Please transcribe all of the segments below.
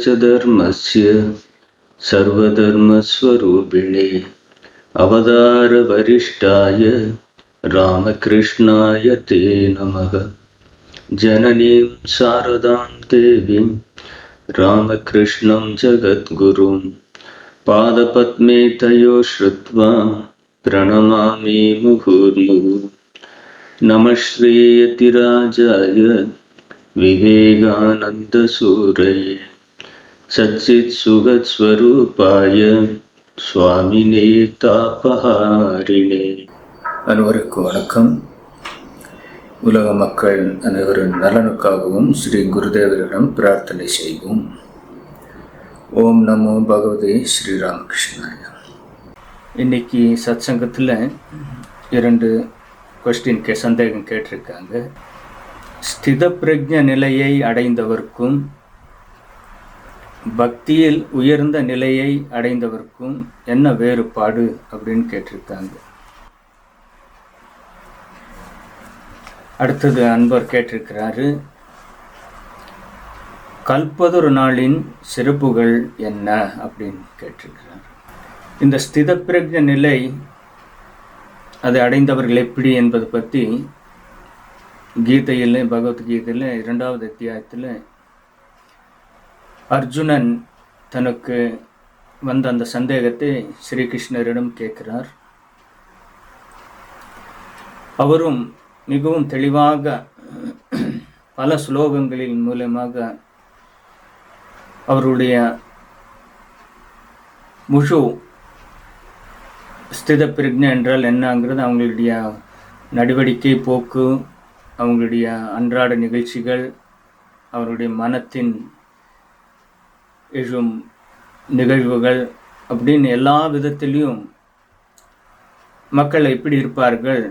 च धर्मस्य सर्वधर्मस्वरूपिणे अवतारवरिष्ठाय रामकृष्णाय ते नमः। जननीं शारदां देवीं रामकृष्णं जगद्गुरुं पादपद्मे तयो श्रुत्वा प्रणमामि मुहुर्मुहुः। नमः श्रीयतिराजाय विवेकानन्दसूरये सच्चित्सुखस्वरूपाय स्वामिने तापहारिणे। அனைவருக்கும் வணக்கம். உலக மக்கள் அனைவரின் நலனுக்காகவும் ஸ்ரீ குருதேவரிடம் பிரார்த்தனை செய்வோம். ஓம் நமோ பகவதே ஸ்ரீ ராமகிருஷ்ணாய. இன்னைக்கு சத்சங்கத்தில் 2 சந்தேகம் கேட்டிருக்காங்க. ஸ்தித பிரஜ்ஞ நிலையை அடைந்தவர்க்கும் பக்தியில் உயர்ந்த நிலையை அடைந்தவர்க்கும் என்ன வேறுபாடு அப்படின்னு கேட்டிருக்காங்க. அடுத்தது அன்பர் கேட்டிருக்கிறாரு, கல்பதொரு நாளின் சிறப்புகள் என்ன அப்படின்னு கேட்டிருக்கிறார். இந்த ஸ்தித பிரஜ்ஞ நிலை அதை அடைந்தவர்கள் எப்படி என்பது பற்றி கீதையில், பகவத்கீதையில் 2வது அத்தியாயத்தில் அர்ஜுனன் தனக்கு வந்த அந்த சந்தேகத்தை ஸ்ரீகிருஷ்ணரிடம் கேட்கிறார். அவரும் மிகவும் தெளிவாக பல ஸ்லோகங்களின் மூலமாக அவருடைய முழு ஸ்தித பிரஜ்ஞை என்றால் என்னங்கிறது, அவங்களுடைய நடவடிக்கை போக்கு, அவங்களுடைய அன்றாட நிகழ்ச்சிகள், அவருடைய மனத்தின் எழும் நிகழ்வுகள் அப்படின்னு எல்லா விதத்திலையும் மக்கள் எப்படி இருப்பார்கள்,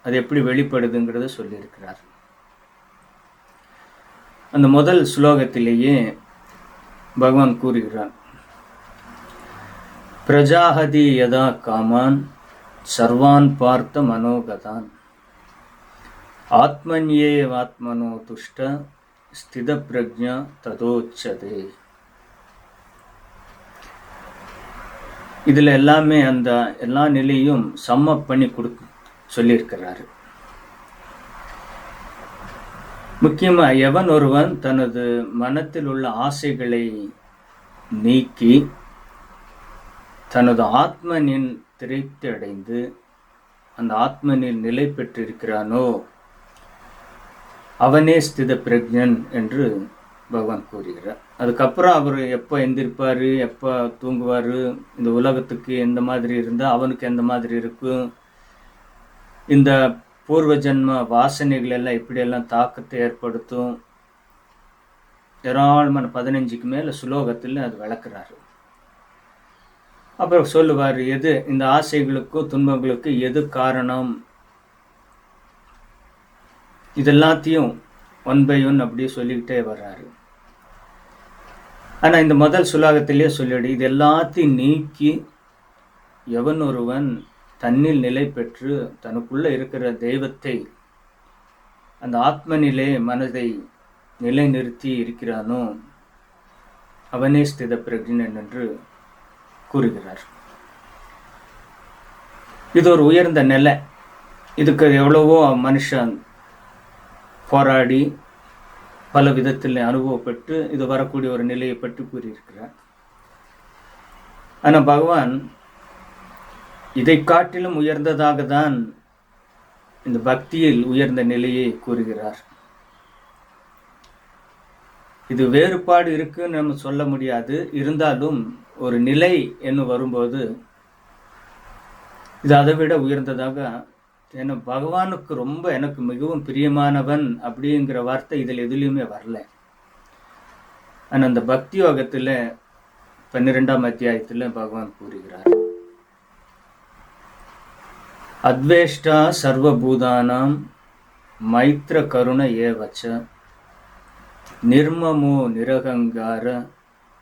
அது எப்படி வெளிப்படுதுங்கிறத சொல்லியிருக்கிறார். அந்த முதல் ஸ்லோகத்திலேயே பகவான் கூறுகிறார், பிரஜாஹதி யதா காமான் சர்வான் பார்த்த மனோகதான் ஆத்மன்யேவாத்மனோ துஷ்ட ஸ்தித பிரஜ்ஞா ததோச்சதே. இதில் எல்லாமே அந்த எல்லா நிலையும் சம்ம பண்ணி சொல்லியிருக்கிறாரு. முக்கியமாக எவன் ஒருவன் தனது மனத்தில் உள்ள ஆசைகளை நீக்கி தனது ஆத்மனின் திருப்தி அடைந்து அந்த ஆத்மனில் நிலை பெற்றிருக்கிறானோ அவனே ஸ்தித பிரஜ்ஞன் என்று பகவான் கூறுகிறார். அதுக்கப்புறம் அவர் எப்போ எந்திருப்பார், எப்போ தூங்குவார், இந்த உலகத்துக்கு எந்த மாதிரி இருந்தால் அவனுக்கு எந்த மாதிரி இருக்கும், இந்த பூர்வ ஜன்ம வாசனைகள் எல்லாம் எப்படியெல்லாம் தாக்கத்தை ஏற்படுத்தும், ஏராளமான 15க்கு மேலே ஸ்லோகத்தில் அது விளக்குறாரு. அப்புறம் சொல்லுவார், எது இந்த ஆசைகளுக்கும் துன்பங்களுக்கு எது காரணம், இதெல்லாத்தையும் 1 by 1 அப்படியே சொல்லிக்கிட்டே வர்றாரு. ஆனால் இந்த முதல் சுலோகத்திலே சொல்லிடு, இது எல்லாத்தையும் நீக்கி எவன் ஒருவன் தன்னில் நிலை பெற்று தனக்குள்ள இருக்கிற தெய்வத்தை அந்த ஆத்மநிலை மனதை நிலைநிறுத்தி இருக்கிறானோ அவனே ஸ்தித பிரஜ்ஞன் என்று கூறுகிறார். இது ஒரு உயர்ந்த நிலை. இதுக்கு எவ்வளவோ மனுஷன் போராடி பல விதத்தில் அனுபவப்பட்டு இது வரக்கூடிய ஒரு நிலையை பற்றி கூறியிருக்கிறார். ஆனால் பகவான் இதை காட்டிலும் உயர்ந்ததாக தான் இந்த பக்தியில் உயர்ந்த நிலையை கூறுகிறார். இது வேறுபாடு இருக்குன்னு நம்ம சொல்ல முடியாது. இருந்தாலும் ஒரு நிலை என்று வரும்போது இது அதை விட உயர்ந்ததாக, ஏன்னா பகவானுக்கு ரொம்ப எனக்கு மிகவும் பிரியமானவன் அப்படிங்கிற வார்த்தை இதில் எதுலேயுமே வரல. ஆனால் அந்த பக்தி யோகத்தில் 12ஆம் அத்தியாயத்தில் பகவான் கூறுகிறார், அத்வேஷ்டா சர்வபூதானாம் மைத்ர கருண ஏவச்ச நிர்மமோ நிரகங்கார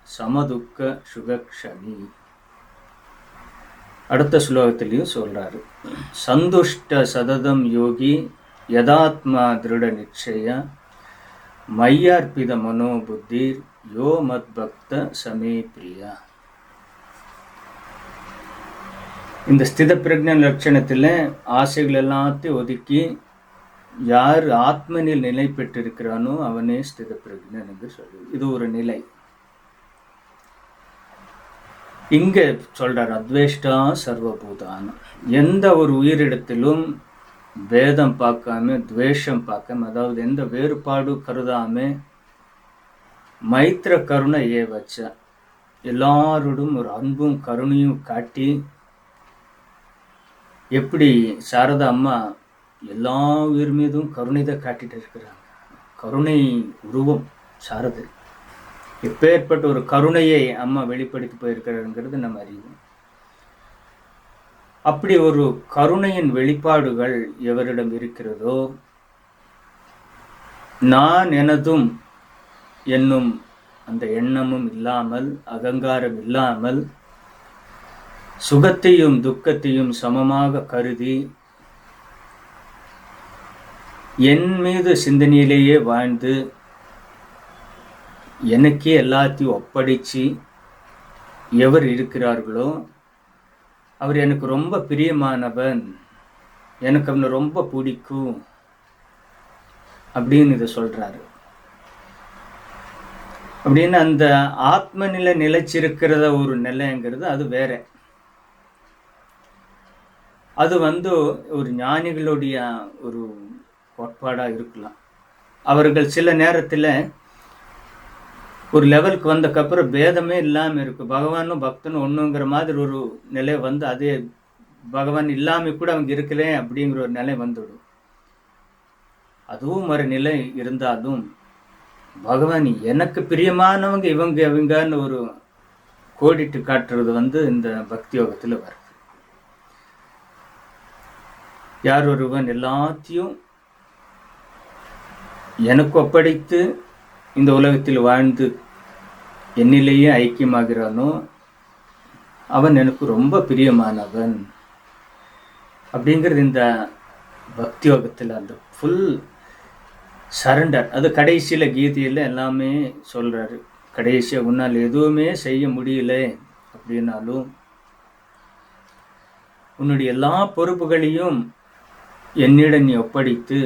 சமதுக்க சுகக்ஷமி. அடுத்த ஸ்லோகத்திலையும் சொல்றாரு, சந்துஷ்ட சததம் யோகி யதாத்மா திருட நிச்சய மையார்பித மனோபுத்தி யோ மத் பக்த சமே பிரியா. இந்த ஸ்தித பிரஜ்ஞ லட்சணத்தில் ஆசைகள் எல்லாத்தையும் ஒதுக்கி யார் ஆத்மனில் நிலை பெற்றிருக்கிறானோ அவனே ஸ்தித பிரஜ்ஞன் என்று சொல்லு. இது ஒரு நிலை. இங்க சொல்றார் அத்வேஷ்டா சர்வபூதானம். எந்த ஒரு உயிரிடத்திலும் பேதம் பார்க்காம, துவேஷம் பார்க்காம, அதாவது எந்த வேறுபாடு கருதாம, மைத்திர கருணை வச்ச எல்லாரோடும் ஒரு அன்பும் கருணையும் காட்டி, எப்படி சாரதா அம்மா எல்லா உயிர் மீதும் கருணை தான் காட்டிட்டு இருக்கிறாங்க. கருணை உருவம் சாரதை. எப்பேற்பட்ட ஒரு கருணையை அம்மா வெளிப்படுத்தி போயிருக்கிறாருங்கிறது நம்ம அறிவோம். அப்படி ஒரு கருணையின் வெளிப்பாடுகள் எவரிடம் இருக்கிறதோ, நான் எனதும் என்னும் அந்த எண்ணமும் இல்லாமல், அகங்காரம் இல்லாமல், சுகத்தையும் துக்கத்தையும் சமமாக கருதி என் மீது சிந்தனையிலேயே வாழ்ந்து எனக்கே எல்லாத்தையும் ஒப்படைச்சு எவர் இருக்கிறார்களோ அவர் எனக்கு ரொம்ப பிரியமானவன், எனக்கு அவனை ரொம்ப பிடிக்கும் அப்படின்னு இதை சொல்றாரு. அப்படின்னு அந்த ஆத்ம நிலை நிலைச்சிருக்கிறத ஒரு நிலைங்கிறது அது வேற. அது ஒரு ஞானிகளுடைய ஒரு கோட்பாடா இருக்கலாம். அவர்கள் சில நேரத்தில் ஒரு லெவலுக்கு வந்தக்கப்புறம் பேதமே இல்லாமல் இருக்கு, பகவானும் பக்தனும் ஒன்றுங்கிற மாதிரி ஒரு நிலை அதே பகவான் இல்லாமல் கூட அவங்க இருக்கலே அப்படிங்கிற ஒரு நிலை வந்துடும். அதுவும் ஒரு நிலை இருந்தாலும் பகவான் எனக்கு பிரியமானவங்க இவங்க இவங்கன்னு ஒரு கோடிட்டு காட்டுறது இந்த பக்தி யோகத்தில் வருது. யார் ஒருவன் எல்லாத்தையும் எனக்கு ஒப்படைத்து இந்த உலகத்தில் வாழ்ந்து என்னிலேயே ஐக்கியமாகிறானோ அவன் எனக்கு ரொம்ப பிரியமானவன் அப்படிங்கிறது இந்த பக்தி யோகத்தில் அந்த ஃபுல் சரண்டர். அது கடைசியில் கீதையில் எல்லாமே சொல்கிறாரு. கடைசியாக உன்னால் எதுவுமே செய்ய முடியல அப்படின்னாலும் உன்னுடைய எல்லா பொறுப்புகளையும் என்னிடம் நீ ஒப்படைத்து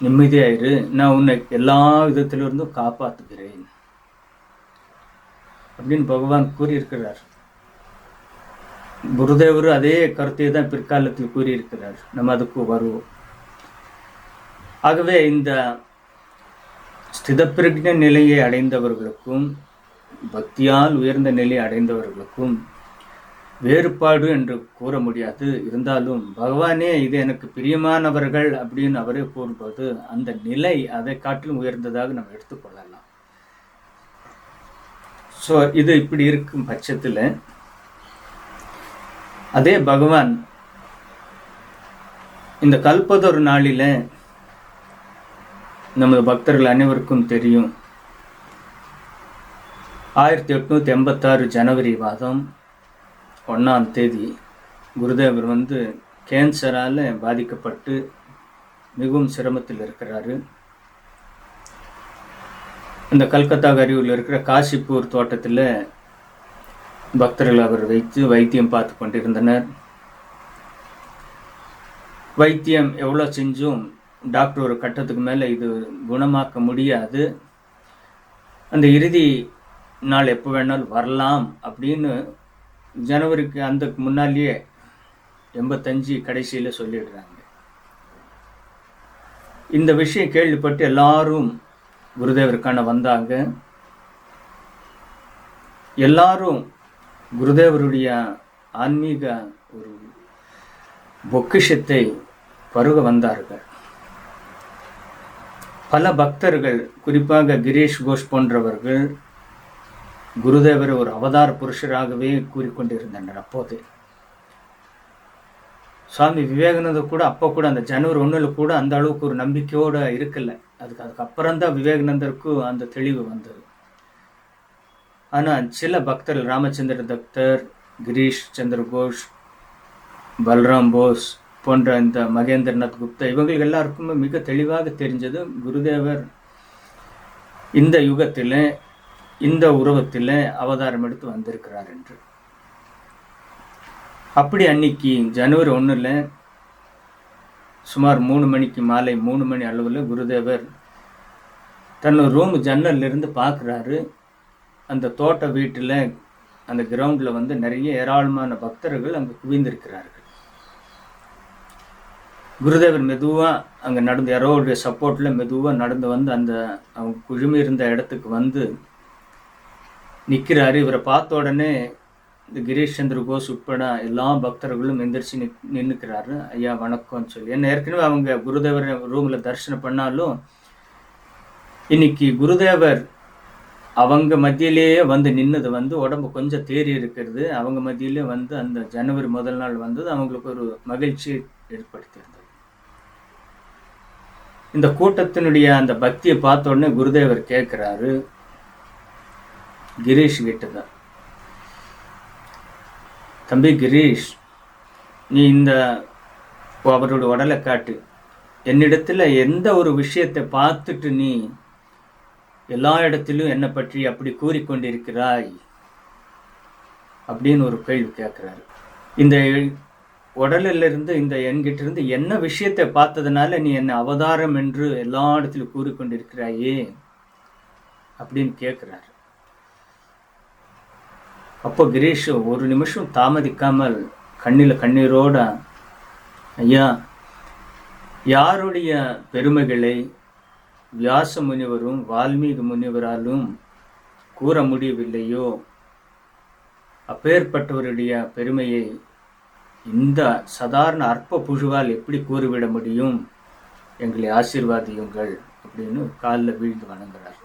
நிம்மதியாயிரு, நான் உன்னை எல்லா விதத்திலிருந்தும் காப்பாற்றுகிறேன் அப்படின்னு பகவான் கூறியிருக்கிறார். குருதேவர் அதே கருத்தை தான் பிற்காலத்தில் கூறியிருக்கிறார். நம்ம அதுக்கு வருவோம். ஆகவே இந்த ஸ்திதப்பிரஜ்ஞ நிலையை அடைந்தவர்களுக்கும் பக்தியால் உயர்ந்த நிலையை அடைந்தவர்களுக்கும் வேறுபாடு என்று கூற முடியாது. இருந்தாலும் பகவானே இது எனக்கு பிரியமானவர்கள் அப்படின்னு அவரே கூறும்போது அந்த நிலை அதை காட்டிலும் உயர்ந்ததாக நம்ம எடுத்துக்கொள்ளலாம். ஸோ இது இப்படி இருக்கும் பட்சத்தில் அதே பகவான் இந்த கல்பதொரு நாளில் நமது பக்தர்கள் அனைவருக்கும் தெரியும், 1886 ஜனவரி மாதம் 1ஆம் தேதி குருதேவர் கேன்சரால் பாதிக்கப்பட்டு மிகவும் சிரமத்தில் இருக்கிறாரு. இந்த கல்கத்தா அருகில் இருக்கிற காசிப்பூர் தோட்டத்தில் பக்தர்கள் அவர் வைத்து வைத்தியம் பார்த்து கொண்டிருந்தனர். வைத்தியம் எவ்வளோ செஞ்சும் டாக்டர் ஒரு கட்டத்துக்கு மேலே இது குணமாக்க முடியாது, அந்த இறுதி நாள் எப்போ வேணாலும் வரலாம் அப்படின்னு ஜனவரிக்கு அந்த முன்னாலேயே 85 கடைசியில் சொல்லிடுறாங்க. இந்த விஷயம் கேள்விப்பட்டு எல்லாரும் குருதேவருக்கான வந்தாங்க. எல்லாரும் குருதேவருடைய ஆன்மீக ஒரு பொக்கிஷத்தை பருக வந்தார்கள். பல பக்தர்கள், குறிப்பாக கிரீஷ் கோஷ் போன்றவர்கள் குருதேவரை ஒரு அவதார புருஷராகவே கூறிக்கொண்டிருந்தனர். அப்போது சுவாமி விவேகானந்தர் கூட அப்போ கூட அந்த ஜனவரி 1 கூட அந்த அளவுக்கு ஒரு நம்பிக்கையோடு இருக்கல. அதுக்கப்புறம் தான் விவேகானந்தருக்கு அந்த தெளிவு வந்தது. ஆனால் சில பக்தர்கள், ராமச்சந்திர தத்தர், கிரீஷ் சந்திர கோஷ், பல்ராம் போஸ் போன்ற இந்த மகேந்திரநாத் குப்தா, இவங்களுக்கு எல்லாருக்குமே மிக தெளிவாக தெரிஞ்சது குருதேவர் இந்த யுகத்தில் இந்த உருவத்தில் அவதாரம் எடுத்து வந்திருக்கிறார் என்று. அப்படி அன்னைக்கு ஜனவரி 1 சுமார் 3 மணிக்கு, மாலை 3 மணி அளவில் குருதேவர் தன்னோட ரூம் ஜன்னல்லிருந்து பார்க்குறாரு. அந்த தோட்ட வீட்டில், அந்த கிரவுண்டில் நிறைய ஏராளமான பக்தர்கள் அங்கே குவிந்திருக்கிறார்கள். குருதேவர் மெதுவாக அங்கே நடந்து, யாரோடைய சப்போர்ட்டில் மெதுவாக நடந்து வந்து அந்த அவங்க குழுமி இருந்த இடத்துக்கு வந்து நிற்கிறாரு. இவரை பார்த்த உடனே இந்த கிரீஷ் சந்திர கோஷ் உட்பட எல்லா பக்தர்களும் எந்திரிச்சு நின்றுக்கிறாரு. ஐயா வணக்கம்னு சொல்லி. என்ன ஏற்கனவே அவங்க குருதேவர் ரூமில் தரிசனம் பண்ணாலும் இன்னைக்கு குருதேவர் அவங்க மத்தியிலேயே வந்து நின்னது உடம்பு கொஞ்சம் தேறி இருக்கிறது. அவங்க மத்தியிலே அந்த ஜனவரி 1 நாள் வந்தது அவங்களுக்கு ஒரு மகிழ்ச்சி ஏற்படுத்தியிருந்தது. இந்த கூட்டத்தினுடைய அந்த பக்தியை பார்த்த உடனே குருதேவர் கேட்குறாரு கிரீஷ் கிட்ட தான், தம்பி கிரீஷ், நீ அவரோட உடலை காட்டு, என்னிடத்தில் எந்த ஒரு விஷயத்தை பார்த்துட்டு நீ எல்லா இடத்திலும் என்னை பற்றி அப்படி கூறிக்கொண்டிருக்கிறாய் அப்படின்னு ஒரு கேள்வி கேட்குறாரு. இந்த உடலிலிருந்து, இந்த என்கிட்ட இருந்து என்ன விஷயத்தை பார்த்ததுனால நீ என்னை அவதாரம் என்று எல்லா இடத்திலும் கூறிக்கொண்டிருக்கிறாயே அப்படின்னு கேட்குறாரு. அப்போ கிரீஷ் ஒரு நிமிஷம் தாமதிக்காமல் கண்ணில் கண்ணீரோட, ஐயா, யாருடைய பெருமைகளை வியாச முனிவரும் வால்மீகி முனிவராலும் கூற முடியவில்லையோ அப்பேற்பட்டவருடைய பெருமையை இந்த சாதாரண அற்ப புழுவால் எப்படி கூறிவிட முடியும்? எங்களை ஆசீர்வாதியுங்கள் அப்படின்னு காலில் வீழ்ந்து வணங்குறார்.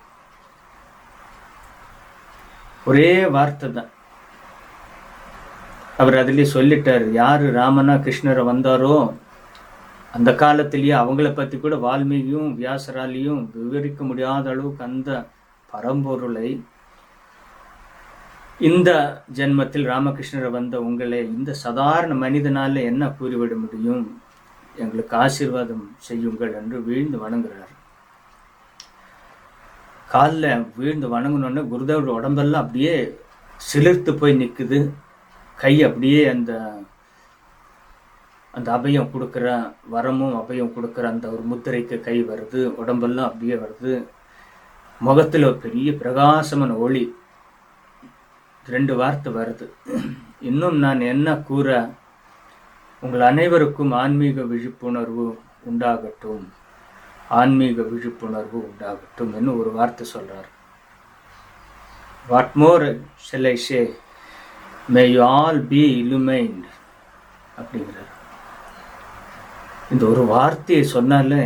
ஒரே வார்த்தை தான். அவர் அதிலே சொல்லிட்டார், யார் ராமனா கிருஷ்ணரை வந்தாரோ அந்த காலத்திலேயே அவங்கள பற்றி கூட வால்மீகியும் வியாசராலையும் விவரிக்க முடியாத அளவுக்கு அந்த பரம்பொருளை இந்த ஜென்மத்தில் ராமகிருஷ்ணரை வந்த உங்களை இந்த சாதாரண மனிதனால என்ன கூறிவிட முடியும்? எங்களுக்கு ஆசீர்வாதம் செய்யுங்கள் என்று வீழ்ந்து வணங்குறார். காலில் வீழ்ந்து வணங்கினோடனே குருதேவரோட உடம்பெல்லாம் அப்படியே சிலிர்த்து போய் நிற்குது. கை அப்படியே அந்த அபயம் கொடுக்குற, வரமும் அபயம் கொடுக்குற அந்த ஒரு முத்திரைக்கு கை வருது. உடம்பெல்லாம் அப்படியே வருது. முகத்தில் ஒரு பெரிய பிரகாசமான ஒளி. 2 வார்த்தை வருது, இன்னும் நான் என்ன கூற, உங்கள் அனைவருக்கும் ஆன்மீக விழிப்புணர்வு உண்டாகட்டும், ஆன்மீக விழிப்புணர்வு உண்டாகட்டும் என்று ஒரு வார்த்தை சொல்றார். What more shall I say, may you all be illumined அப்படிங்கிறார். இந்த ஒரு வார்த்தையை சொன்னாலே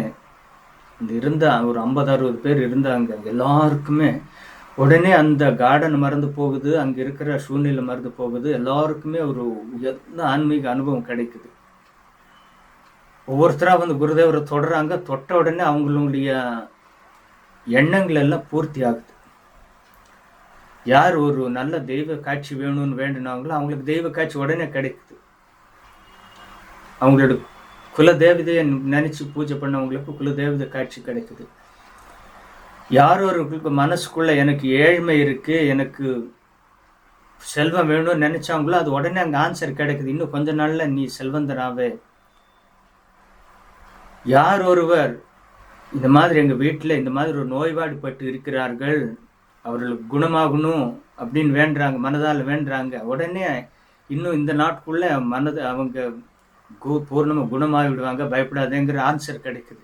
இந்த இருந்த ஒரு 50-60 பேர் இருந்தாங்க, எல்லாருக்குமே உடனே அந்த கார்டன் மறந்து போகுது, அங்கே இருக்கிற சூழ்நிலை மறந்து போகுது. எல்லாருக்குமே ஒரு உயர்ந்த ஆன்மீக அனுபவம் கிடைக்குது. ஒவ்வொருத்தராக குருதேவரை தொடறாங்க. தொட்ட உடனே அவங்களுடைய எண்ணங்கள் எல்லாம் பூர்த்தி ஆகுது. யார் ஒரு நல்ல தெய்வ காட்சி வேணும்னு வேண்டினாங்களோ அவங்களுக்கு தெய்வ காட்சி உடனே கிடைக்குது. அவங்களோட குல தேவதையை நினைச்சு பூஜை பண்ணவங்களுக்கு குல தேவதை காட்சி கிடைக்குது. யாரோருக்கு மனசுக்குள்ள எனக்கு ஏழ்மை இருக்கு, எனக்கு செல்வம் வேணும்னு நினைச்சாங்களோ அது உடனே அங்கே ஆன்சர் கிடைக்குது. இன்னும் கொஞ்ச நாள்ல நீ செல்வந்தராவே. யார் ஒருவர் இந்த மாதிரி எங்கள் வீட்டில் இந்த மாதிரி ஒரு நோய்வாடிப்பட்டு இருக்கிறார்கள், அவர்களுக்கு குணமாகணும் அப்படின்னு வேண்டுறாங்க, மனதால் வேண்டுறாங்க, உடனே இன்னும் இந்த நாட்குள்ள அவங்க பூர்ணமாக குணமாகி விடுவாங்க, பயப்படாதேங்கிற ஆன்சர் கிடைக்குது.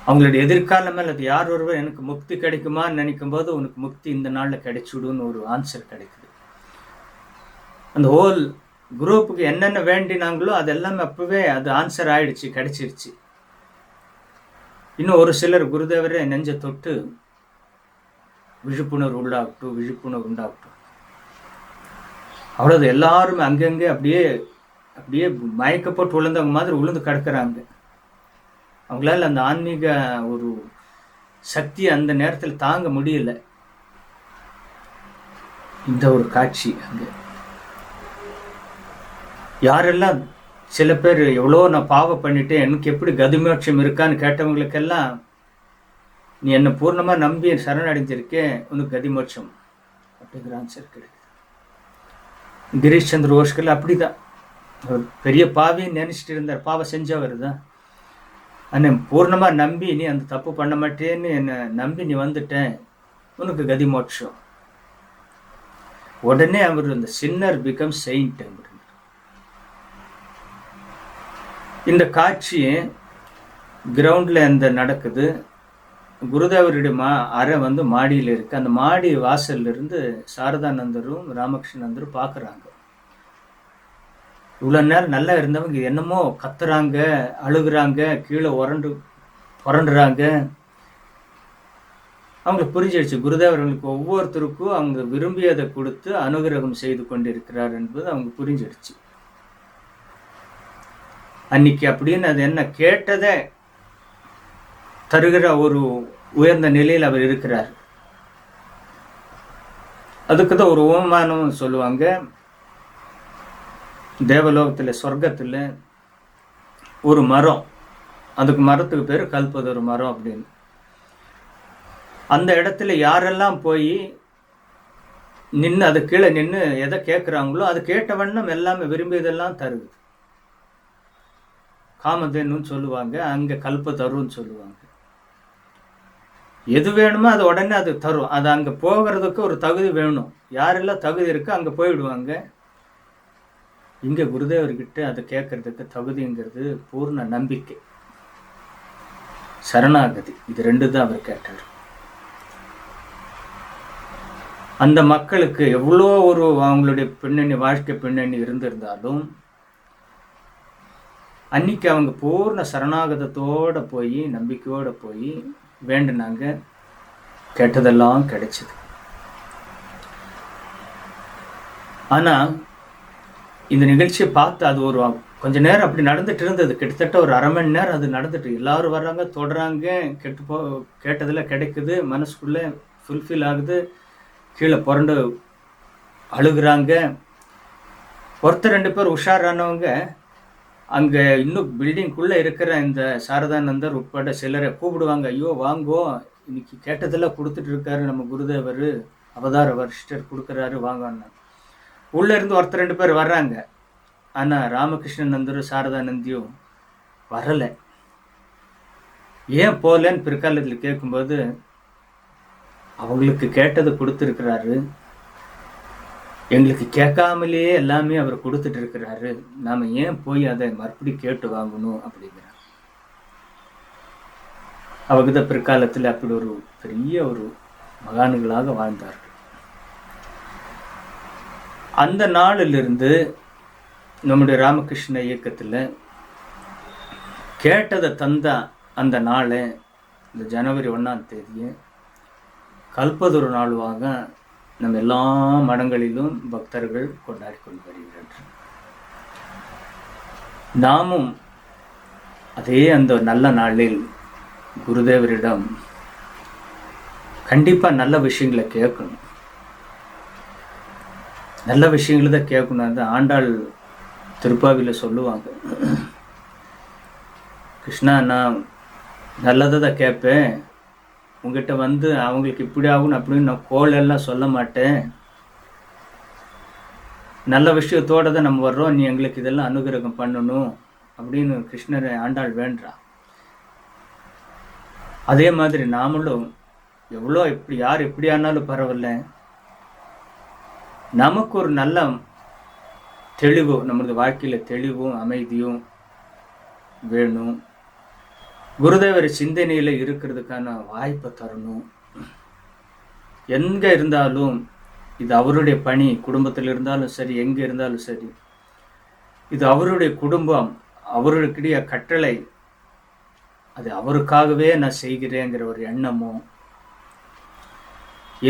அவங்களுடைய எதிர்காலம் மேலே அது யார் ஒருவர் எனக்கு முக்தி கிடைக்குமான்னு நினைக்கும் போது உனக்கு முக்தி இந்த நாளில் கிடைச்சிடுன்னு ஒரு ஆன்சர் கிடைக்குது. அந்த ஹோல் குரூப்புக்கு என்னென்ன வேண்டினாங்களோ அது எல்லாமே அப்பவே அது ஆன்சர் ஆயிடுச்சு, கிடைச்சிருச்சு. இன்னும் ஒரு சிலர் குருதேவரே நெஞ்ச தொட்டு விழிப்புணர்வு உண்டாகட்டும், விழிப்புணர்வு உண்டாகட்டும். அவ்வளவு எல்லாருமே அங்கங்கே அப்படியே அப்படியே மயக்கப்பட்டு விழுந்தவங்க மாதிரி விழுந்து கிடக்குறாங்க. அவங்களால அந்த ஆன்மீக ஒரு சக்தியை அந்த நேரத்தில் தாங்க முடியல. இந்த ஒரு காட்சி அங்கே யாரெல்லாம் சில பேர் எவ்வளோ நான் பாவம் பண்ணிட்டேன், எனக்கு எப்படி கதிமோட்சம் இருக்கான்னு கேட்டவங்களுக்கெல்லாம் நீ என்னை பூர்ணமாக நம்பி சரணடைஞ்சிருக்கே, உனக்கு கதி மோட்சம் அப்படிங்கிற ஆன்சர் கிடைக்குது. கிரீஷ் சந்திர கோஷ்கள் அப்படிதான், ஒரு பெரிய பாவின்னு நினைச்சிட்டு இருந்தார், பாவம் செஞ்சவர் தான். ஆனால் பூர்ணமாக நம்பி நீ அந்த தப்பு பண்ண மாட்டேன்னு என்னை நம்பி நீ வந்துட்டேன், உனக்கு கதி மோட்சம். உடனே அவர் அந்த சின்னர் பிகம் செயின்ட். இந்த காட்சி கிரவுண்டில் அந்த நடக்குது. குருதேவருடைய அறை வந்து மாடியில் இருக்குது. அந்த மாடி வாசல்ல இருந்து சாரதானந்தரும் ராமகிருஷ்ணானந்தரும் பார்க்குறாங்க. இவ்வளோ நேரம் நல்லா இருந்தவங்க என்னமோ கத்துறாங்க, அழுகுறாங்க, கீழே புரண்டுறாங்க. அவங்களுக்கு புரிஞ்சிடுச்சு, குருதேவர்களுக்கு ஒவ்வொருத்தருக்கும் அவங்க விரும்பியதை கொடுத்து அனுகிரகம் செய்து கொண்டிருக்கிறார் என்பது அவங்க புரிஞ்சிடுச்சு. அன்னைக்கு அப்படின்னு அது என்ன கேட்டதை தருகிற ஒரு உயர்ந்த நிலையில் அவர் இருக்கிறார். அதுக்கு தான் ஒரு உபமானம் சொல்லுவாங்க. தேவலோகத்தில் சொர்க்கத்தில் ஒரு மரம், அதுக்கு மரத்துக்கு பேர் கல்பதொரு மரம் அப்படின்னு. அந்த இடத்துல யாரெல்லாம் போய் நின்று அது கீழே நின்று எதை கேட்குறாங்களோ அது கேட்ட வண்ணம் எல்லாமே விரும்பியதெல்லாம் தருது. காமதேனுன்னு சொல்லுவாங்க, அங்கே கல்பதருன்னு சொல்லுவாங்க. எது வேணுமோ அது உடனே அது தரும். அது அங்கே போகிறதுக்கு ஒரு தகுதி வேணும். யாரெல்லாம் தகுதி இருக்கோ அங்கே போயிடுவாங்க. இங்கே குருதேவர்கிட்ட அதை கேட்கறதுக்கு தகுதிங்கிறது பூர்ண நம்பிக்கை, சரணாகதி, இது ரெண்டு தான் அவர் கேட்டார். அந்த மக்களுக்கு எவ்வளோ ஒரு அவங்களுடைய பின்னணி, வாழ்க்கை பின்னணி இருந்திருந்தாலும் அன்னைக்கு அவங்க பூர்ண சரணாகதத்தோடு போய் நம்பிக்கையோடு போய் வேண்டுனாங்க, கேட்டதெல்லாம் கிடைச்சது. ஆனால் இந்த நிகழ்ச்சியை பார்த்து அது ஒரு கொஞ்ச நேரம் அப்படி நடந்துட்டு இருந்தது. கிட்டத்தட்ட ஒரு அரை மணி நேரம் அது நடந்துட்டு, எல்லாரும் வர்றாங்க, தொடுறாங்க, கேட்டதில் கிடைக்குது, மனசுக்குள்ளே ஃபுல்ஃபில் ஆகுது, கீழே புரண்டு அழுகுறாங்க. ஒருத்தர் ரெண்டு பேர் உஷாரானவங்க அங்கே இன்னும் பில்டிங்குள்ளே இருக்கிற இந்த சாரதானந்தர் உட்பட சிலரை கூப்பிடுவாங்க. ஐயோ வாங்கோ, இன்னைக்கு கேட்டதெல்லாம் கொடுத்துட்டு இருக்காரு நம்ம குருதேவர், அவதார வரிஷ்டர் கொடுக்குறாரு வாங்கன்னு. உள்ளே இருந்து ஒருத்தர் ரெண்டு பேர் வர்றாங்க. ஆனால் ராமகிருஷ்ணானந்தரும் சாரதானந்தியும் வரலை. ஏன் போகலன்னு பிற்காலத்தில் கேட்கும்போது, அவங்களுக்கு கேட்டதை கொடுத்துருக்கிறாரு, எங்களுக்கு கேட்காமலேயே எல்லாமே அவர் கொடுத்துட்டு இருக்கிறாரு, நாம் ஏன் போய் அதை மறுபடி கேட்டு வாங்கணும் அப்படிங்கிறார். அவங்க பிற்காலத்தில் அப்படி ஒரு பெரிய ஒரு மகான்களாக வாழ்ந்தார்கள். அந்த நாளிலிருந்து நம்முடைய ராமகிருஷ்ண இயக்கத்தில் கேட்டதை தந்த அந்த நாளை, இந்த ஜனவரி 1ஆம் தேதியை கல்பதொரு நாளுவாக நம்ம எல்லா மடங்களிலும் பக்தர்கள் கொண்டாடி கொண்டு வருகிறார்கள். நாமும் அதே அந்த நல்ல நாளில் குருதேவரிடம் கண்டிப்பாக நல்ல விஷயங்களை கேட்கணும். நல்ல விஷயங்களை தான் கேட்கணும். அந்த ஆண்டாள் திருப்பாவியில் சொல்லுவாங்க, கிருஷ்ணா நான் நல்லதை தான் கேட்பேன், உங்ககிட்ட வந்து அவங்களுக்கு இப்படி ஆகும்னு அப்படின்னு நான் கோலெல்லாம் சொல்ல மாட்டேன், நல்ல விஷயத்தோடு தான் நம்ம வர்றோம், நீ எங்களுக்கு இதெல்லாம் அனுகிரகம் பண்ணணும் அப்படின்னு கிருஷ்ணரை ஆண்டாள் வேண்டா. அதே மாதிரி நாமளும் எவ்வளோ யார் எப்படி ஆனாலும் பரவாயில்ல, நமக்கு ஒரு நல்ல தெளிவு, நமது வாழ்க்கையில் தெளிவும் அமைதியும் வேணும். குருதேவர் சிந்தனையில் இருக்கிறதுக்கான வாய்ப்பை தரணும். எங்கே இருந்தாலும் இது அவருடைய பணி, குடும்பத்தில் இருந்தாலும் சரி, எங்கே இருந்தாலும் சரி, இது அவருடைய குடும்பம், அவருடைய கட்டளை, அது அவருக்காகவே நான் செய்கிறேங்கிற ஒரு எண்ணமும்,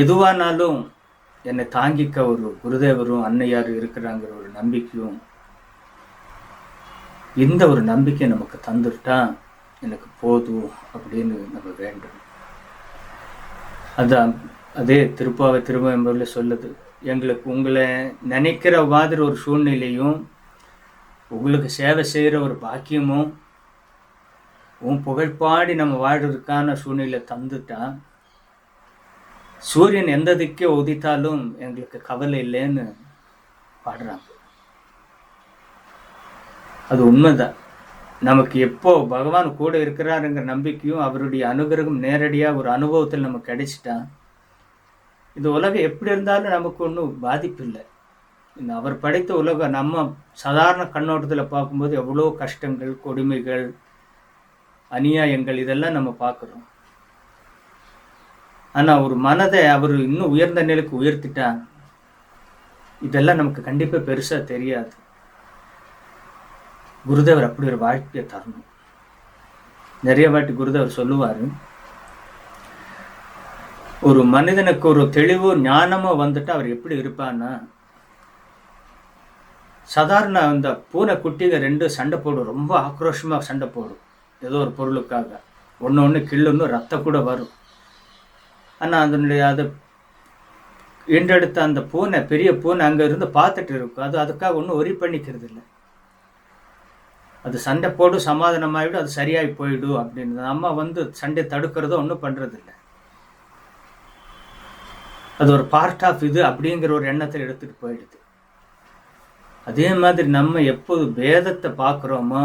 எதுவானாலும் என்னை தாங்கிக்க ஒரு குருதேவரும் அன்னையாரும் இருக்கிறாங்கிற ஒரு நம்பிக்கையும், இந்த ஒரு நம்பிக்கை நமக்கு தந்துட்டா எனக்கு போதும் அப்படின்னு நம்ம வேண்டும். அதான் அதே திருப்பாவை திருமபுரியில் சொல்லுது, எங்களுக்கு உங்களை நினைக்கிற மாதிரி ஒரு சூழ்நிலையும், உங்களுக்கு சேவை செய்கிற ஒரு பாக்கியமும், உன் புகழ்பாடி நம்ம வாழ்றதுக்கான சூழ்நிலை தந்துட்டா, சூரியன் எந்த திக்கே உதித்தாலும் எங்களுக்கு கவலை இல்லைன்னு பாடுறாங்க. அது உண்மைதான். நமக்கு எப்போ பகவான் கூட இருக்கிறாருங்கிற நம்பிக்கையும் அவருடைய அனுகிரகம் நேரடியாக ஒரு அனுபவத்தில் நமக்கு கிடைச்சிட்டா, இந்த உலகம் எப்படி இருந்தாலும் நமக்கு ஒன்றும் பாதிப்பு இல்லை. இந்த அவர் படைத்த உலகம் நம்ம சாதாரண கண்ணோட்டத்தில் பார்க்கும்போது எவ்வளோ கஷ்டங்கள், கொடுமைகள், அநியாயங்கள் இதெல்லாம் நம்ம பார்க்குறோம். ஆனால் ஒரு மனதை அவர் இன்னும் உயர்ந்த நிலைக்கு உயர்த்திட்டா, இதெல்லாம் நமக்கு கண்டிப்பாக பெருசாக தெரியாது. குருதேவர் அப்படி ஒரு வாழ்க்கையை தரணும். நிறைய வாட்டி குருதேவர் சொல்லுவார், ஒரு மனிதனுக்கு ஒரு தெளிவோ ஞானமோ வந்துட்டு அவர் எப்படி இருப்பான்னா, சாதாரண அந்த பூனை குட்டிங்க 2 சண்டை போடும், ரொம்ப ஆக்ரோஷமாக சண்டை போடும் ஏதோ ஒரு பொருளுக்காக. ஒன்று கிள்ளுன்னு ரத்தம் கூட வரும். ஆனால் அதனுடைய அதை ஈண்டெடுத்த அந்த பூனை, பெரிய பூனை அங்கே இருந்து பார்த்துட்டு இருக்கும். அது அதுக்காக ஒன்றும் ஒரி பண்ணிக்கிறது இல்லை. அது சண்டை போடும், சமாதானமாகிடும், அது சரியாகி போயிடும் அப்படின்னு. நம்ம சண்டை தடுக்கிறதோ ஒன்றும் பண்ணுறதில்லை. அது ஒரு பார்ட் ஆஃப் இது அப்படிங்கிற ஒரு எண்ணத்தில் எடுத்துகிட்டு போயிடுது. அதே மாதிரி நம்ம எப்போது பேதத்தை பார்க்குறோமோ,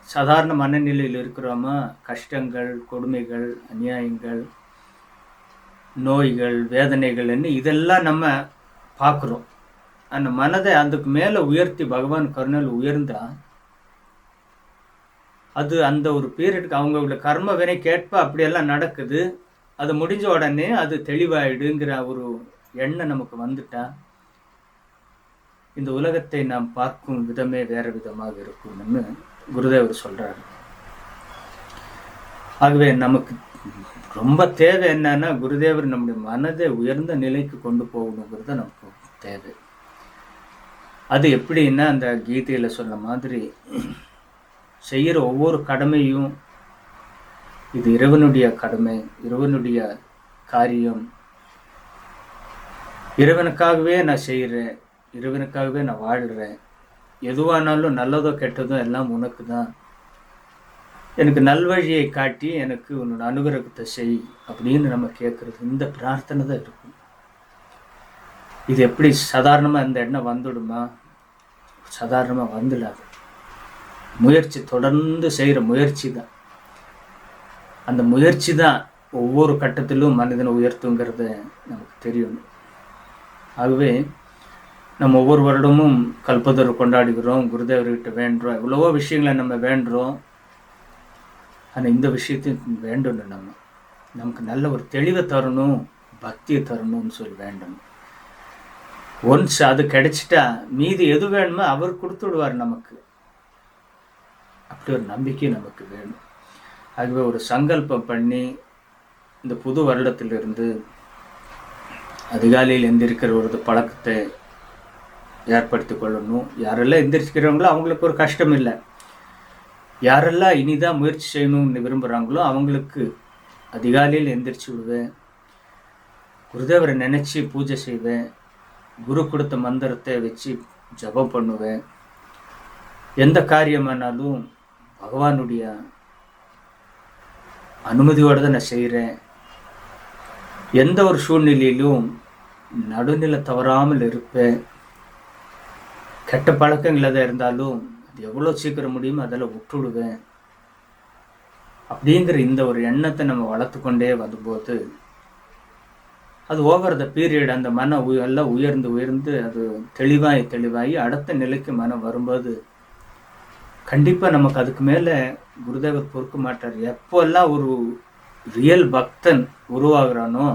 சாதாரண மனநிலையில் இருக்கிறோமோ, கஷ்டங்கள், கொடுமைகள், அநியாயங்கள், நோய்கள், வேதனைகள் இதெல்லாம் நம்ம பார்க்குறோம். அந்த மனதை அதுக்கு மேலே உயர்த்தி பகவான் கருணையில் உயர்ந்தா, அது அந்த ஒரு பீரியடுக்கு அவங்களோட கர்ம வினை கேட்ப அப்படியெல்லாம் நடக்குது. அது முடிஞ்ச உடனே அது தெளிவாயிடுங்கிற ஒரு எண்ணம் நமக்கு வந்துட்டா, இந்த உலகத்தை நாம் பார்க்கும் விதமே வேற விதமாக இருக்கும்னு குருதேவர் சொல்றாரு. ஆகவே நமக்கு ரொம்ப தேவை என்னன்னா, குருதேவர் நம்முடைய மனதை உயர்ந்த நிலைக்கு கொண்டு போகணுங்கிறது நமக்கு தேவை. அது எப்படின்னா, அந்த கீதையில சொன்ன மாதிரி செய்கிற ஒவ்வொரு கடமையும் இது இறைவனுடைய கடமை, இறைவனுடைய காரியம், இறைவனுக்காகவே நான் செய்கிறேன், இறைவனுக்காகவே நான் வாழ்கிறேன், எதுவானாலும் நல்லதோ கெட்டதோ எல்லாம் உனக்கு தான், எனக்கு நல்வழியை காட்டி எனக்கு உன்னோட அனுகிரகத்தை செய் அப்படின்னு நம்ம கேட்குறது. இந்த பிரார்த்தனை தான் இருக்கும். இது எப்படி சாதாரணமாக இந்த எண்ணம் வந்துடுமா? சாதாரணமாக வந்துடாது. முயற்சி, தொடர்ந்து செய்கிற முயற்சி தான். அந்த முயற்சி தான் ஒவ்வொரு கட்டத்திலும் மனிதனை உயர்த்துங்கிறத நமக்கு தெரியணும். ஆகவே நம்ம ஒவ்வொரு வருடமும் கல்பத்தரு கொண்டாடுகிறோம், குருதேவர்கிட்ட வேண்டுறோம், எவ்வளவோ விஷயங்களை நம்ம வேண்டுறோம். ஆனால் இந்த விஷயத்தையும் வேண்டணும். நமக்கு நல்ல ஒரு தெளிவை தரணும், பக்தியை தரணும்னு சொல்லி வேண்டணும். ஒன்ஸ் அது கிடைச்சிட்டா மீதி எது வேணுமோ அவர் கொடுத்துடுவார் நமக்கு. அப்படி ஒரு நம்பிக்கை நமக்கு வேணும். ஆகவே ஒரு சங்கல்பம் பண்ணி இந்த புது வருடத்திலிருந்து அதிகாலையில் எந்திரிக்கிற ஒரு பழக்கத்தை ஏற்படுத்தி கொள்ளணும். யாரெல்லாம் எந்திரிக்கிறவங்களோ அவங்களுக்கு ஒரு கஷ்டம் இல்லை. யாரெல்லாம் இனிதான் முயற்சி செய்யணும்னு விரும்புகிறாங்களோ அவங்களுக்கு அதிகாலையில் எந்திரிச்சு விடுவேன், குருதேவரை நினச்சி பூஜை செய்வேன், குரு கொடுத்த மந்திரத்தை வச்சு ஜபம் பண்ணுவேன். எந்த காரியமானாலும் பகவானுடைய அனுமதியோடு தான் நான் செய்கிறேன். எந்த ஒரு சூழ்நிலையிலும் நடுநிலை தவறாமல் இருப்பேன். கெட்ட பழக்கங்கள் எதாக இருந்தாலும் அது எவ்வளோ சீக்கிரம் முடியுமோ அதெல்லாம் விட்டுடுவேன். அப்படிங்கிற இந்த ஒரு எண்ணத்தை நம்ம வளர்த்து கொண்டே வரும்போது அது ஓவர் த பீரியட் அந்த மன எல்லாம் உயர்ந்து அது தெளிவாகி அடுத்த நிலைக்கு மனம் வரும்போது கண்டிப்பாக நமக்கு அதுக்கு மேலே குருதேவர் பொறுக்க மாட்டார். எப்போல்லாம் ஒரு ரியல் பக்தன் உருவாகிறானோ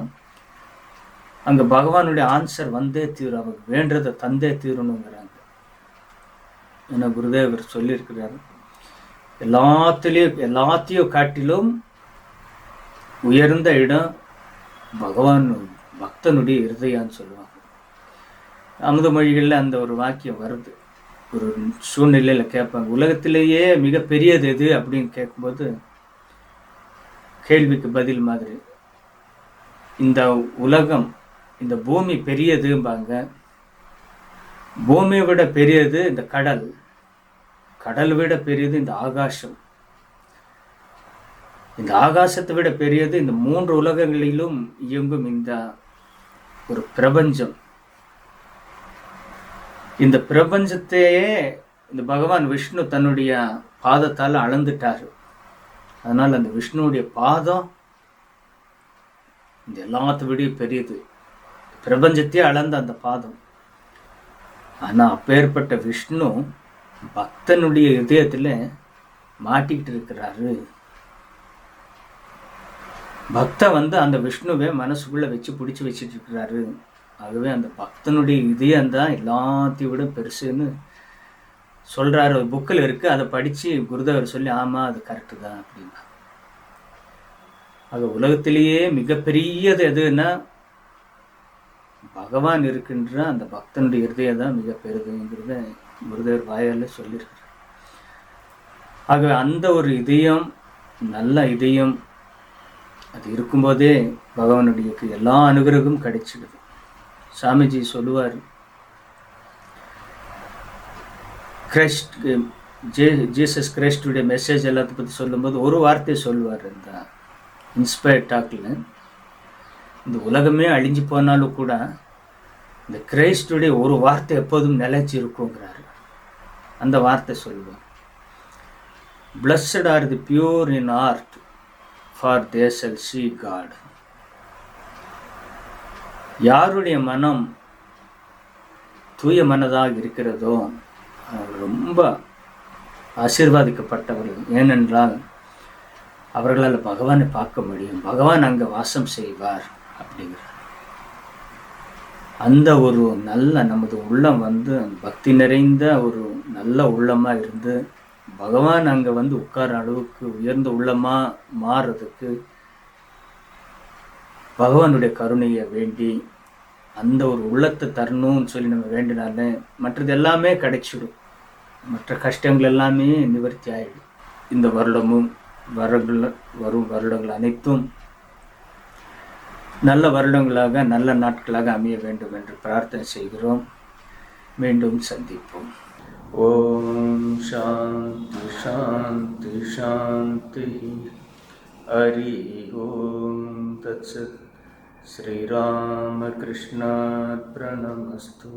அங்கே பகவானுடைய ஆன்சர் வந்தே தீரும், அவருக்கு வேண்டதை தந்தே தீரணுங்கிறாங்க. ஏன்னா குருதேவர் சொல்லியிருக்கிறார், எல்லாத்தையும் காட்டிலும் உயர்ந்த இடம் பகவான் பக்தனுடைய இருதயான்னு சொல்லுவாங்க. அமுத மொழிகளில் அந்த ஒரு வாக்கியம் வருது. ஒரு சூழ்நிலையில் கேட்பாங்க, உலகத்திலேயே மிக பெரியது எது அப்படின்னு கேட்கும்போது கேள்விக்கு பதில் மாதிரி இந்த உலகம், இந்த பூமி பெரியதும்பாங்க. பூமியை விட பெரியது இந்த கடல், கடல் விட பெரியது இந்த ஆகாசம், இந்த ஆகாசத்தை விட பெரியது இந்த 3 உலகங்களிலும் இயங்கும் இந்த ஒரு பிரபஞ்சம். இந்த பிரபஞ்சத்தையே இந்த பகவான் விஷ்ணு தன்னுடைய பாதத்தால் அளந்துட்டாரு. அதனால் அந்த விஷ்ணுவுடைய பாதம் இந்த எல்லாத்த விட பெரியது. பிரபஞ்சத்தையே அளந்த அந்த பாதம். ஆனால் அப்பேற்பட்ட விஷ்ணு பக்தனுடைய இதயத்தில் மாட்டிக்கிட்டு இருக்கிறாரு. பக்தன் அந்த விஷ்ணுவை மனசுக்குள்ள வச்சு பிடிச்சி வச்சுட்டு இருக்கிறாரு. ஆகவே அந்த பக்தனுடைய இதயம் தான் எல்லாத்தையும் விட பெருசுன்னு சொல்றாரு. ஒரு புக்கில் இருக்கு. அதை படித்து குருதேவர் சொல்லி ஆமாம் அது கரெக்டு தான் அப்படின்னா. ஆக உலகத்திலேயே மிகப்பெரியது எதுன்னா பகவான் இருக்கின்ற அந்த பக்தனுடைய இதயம் தான் மிக பெரிதுங்கிறத குருதேவர் வாயால சொல்லியிருக்கிறார். ஆகவே அந்த ஒரு இதயம், நல்ல இதயம் அது இருக்கும்போதே பகவானுடைய எல்லா அனுகிரகமும் கிடைச்சிடுது. சாமிஜி சொல்லுவார், கிரைஸ்ட் ஜீசஸ் கிரைஸ்டுடைய மெசேஜ் எல்லாத்தை பற்றி சொல்லும்போது ஒரு வார்த்தையை சொல்லுவார். இந்த இன்ஸ்பயர் டாக்கில், இந்த உலகமே அழிஞ்சு போனாலும் கூட இந்த கிரைஸ்டுடைய ஒரு வார்த்தை எப்போதும் நிலைச்சி இருக்குங்கிறாரு. அந்த வார்த்தை சொல்லுவார், Blessed are the pure in heart, for they shall see God. யாருடைய மனம் தூய மனதாக இருக்கிறதோ ரொம்ப ஆசீர்வாதிக்கப்பட்டவர்கள். ஏனென்றால் அவர்களால் பகவானை பார்க்க முடியும், பகவான் அங்கே வாசம் செய்வார் அப்படிங்கிறார். அந்த ஒரு நல்ல நமது உள்ளம் பக்தி நிறைந்த ஒரு நல்ல உள்ளமாக இருந்து பகவான் அங்கே உட்கார அளவுக்கு உயர்ந்த உள்ளமாக மாறுறதுக்கு பகவானுடைய கருணையை வேண்டி அந்த ஒரு உள்ளத்தை தரணும்னு சொல்லி நம்ம வேண்டினாலே மற்றது எல்லாமே கிடைச்சிடும். மற்ற கஷ்டங்கள் எல்லாமே நிவர்த்தி ஆகிடும். இந்த வருடமும் வரும் வருடங்கள் அனைத்தும் நல்ல வருடங்களாக நல்ல நாட்களாக அமைய வேண்டும் என்று பிரார்த்தனை செய்கிறோம். மீண்டும் சந்திப்போம். ஓம் சாந்தி சாந்தி சாந்தி. ஹரி ஓம் தத்சத். ஸ்ரீராமகிருஷ்ணார்ப்பணமஸ்து.